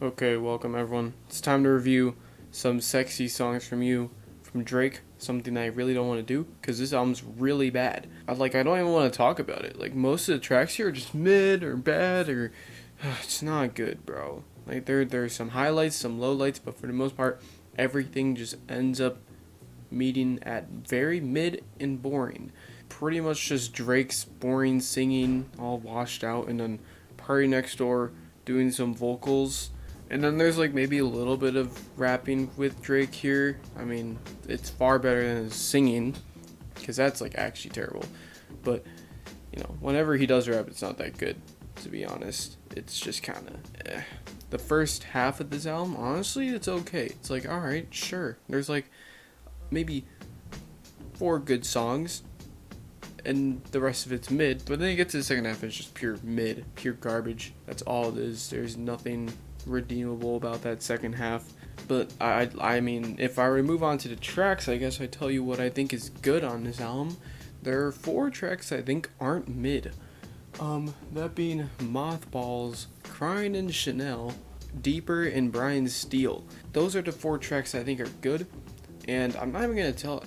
Okay, welcome everyone. It's time to review some sexy songs from Drake. Something I really don't want to do because this album's really bad. I don't even want to talk about it. Like most of the tracks here are just mid or bad or it's not good, bro. Like there's some highlights, some lowlights, but for the most part, everything just ends up meeting at very mid and boring. Pretty much just Drake's boring singing all washed out, and then Party Next Door doing some vocals. And then there's like maybe a little bit of rapping with Drake here. I mean, it's far better than his singing, because that's like actually terrible. But, whenever he does rap, it's not that good, to be honest. It's just kind of The first half of this album, honestly, it's okay. It's like, alright, sure. There's like maybe 4 good songs, and the rest of it's mid. But then you get to the second half, and it's just pure mid, pure garbage. That's all it is. There's nothing redeemable about that second half. But I mean, if I were to move on to the tracks, I guess I tell you what I think is good on this album. There are 4 tracks I think aren't mid. That being Mothballs, Crying in Chanel, Deeper, and Brian Steele. Those are the 4 tracks I think are good. And I'm not even gonna talk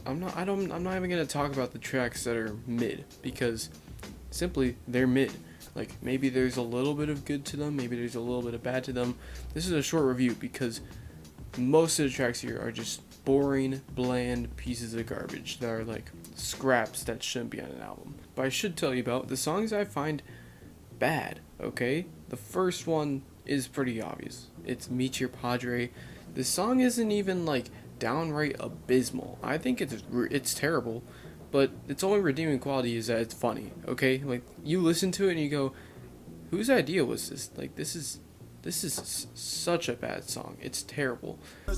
about the tracks that are mid, because simply they're mid. Like maybe there's a little bit of good to them, maybe there's a little bit of bad to them. This is a short review because most of the tracks here are just boring, bland pieces of garbage that are like scraps that shouldn't be on an album. But I should tell you about the songs I find bad, okay? The first one is pretty obvious. It's Meet Your Padre. The song isn't even like downright abysmal. I think it's terrible, but its only redeeming quality is that it's funny, okay? Like, you listen to it and you go, whose idea was this? Like, this is such a bad song. It's terrible. Then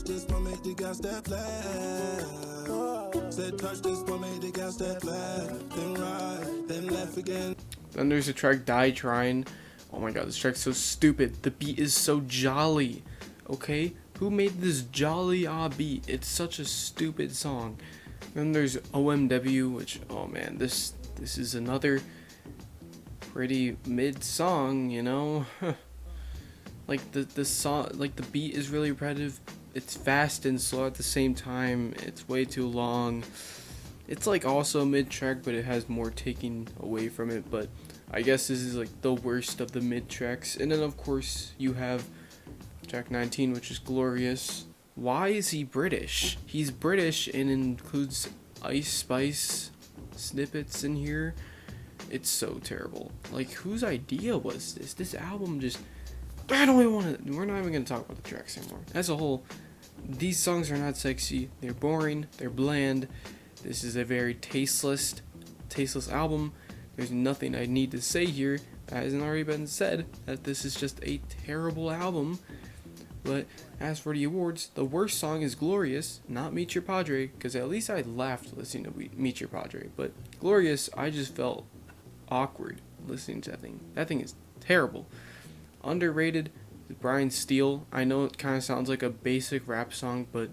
there's the track Die Trying. Oh my god, this track's so stupid. The beat is so jolly, okay? Who made this jolly beat? It's such a stupid song. Then there's OMW, which, oh man, this is another pretty mid song, Like the song, like the beat is really repetitive. It's fast and slow at the same time. It's way too long. It's like also mid track, but it has more taking away from it. But I guess this is like the worst of the mid tracks. And then of course you have track 19, which is Glorious. Why is he British? He's British and includes Ice Spice snippets in here. It's so terrible. Like, whose idea was this? This album just... I don't even want to... We're not even going to talk about the tracks anymore. As a whole, these songs are not sexy. They're boring. They're bland. This is a very tasteless album. There's nothing I need to say here that hasn't already been said. That this is just a terrible album. But as for the awards, the worst song is Glorious, not Meet Your Padre, because at least I laughed listening to Meet Your Padre. But Glorious, I just felt awkward listening to that thing. That thing is terrible. Underrated is Brian Steele. I know it kind of sounds like a basic rap song, but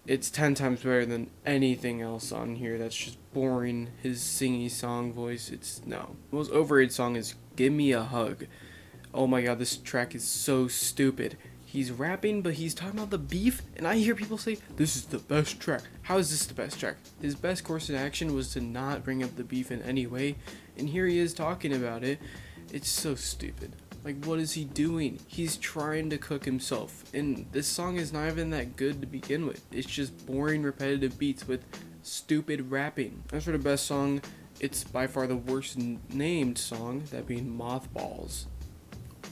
it's 10 times better than anything else on here. That's just boring. His singy song voice, no. The most overrated song is Give Me a Hug. Oh my god, this track is so stupid. He's rapping, but he's talking about the beef, and I hear people say, this is the best track. How is this the best track? His best course of action was to not bring up the beef in any way, and here he is talking about it. It's so stupid. Like, what is he doing? He's trying to cook himself, and this song is not even that good to begin with. It's just boring, repetitive beats with stupid rapping. As for the best song, it's by far the worst named song, that being Mothballs.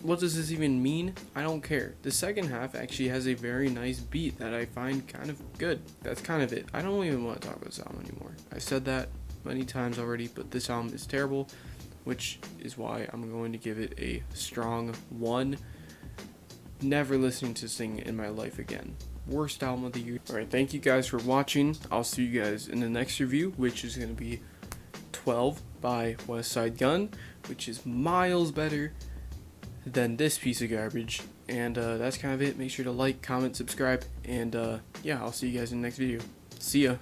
What does this even mean? I don't care. The second half actually has a very nice beat that I find kind of good. That's kind of it. I don't even want to talk about this album anymore. I said that many times already, but this album is terrible, which is why I'm going to give it a strong 1. Never listening to sing in my life again. Worst album of the year. Alright, thank you guys for watching. I'll see you guys in the next review, which is going to be 12 by West Side Gun, which is miles better than this piece of garbage. And that's kind of it. Make sure to like, comment, subscribe, and yeah, I'll see you guys in the next video. See ya.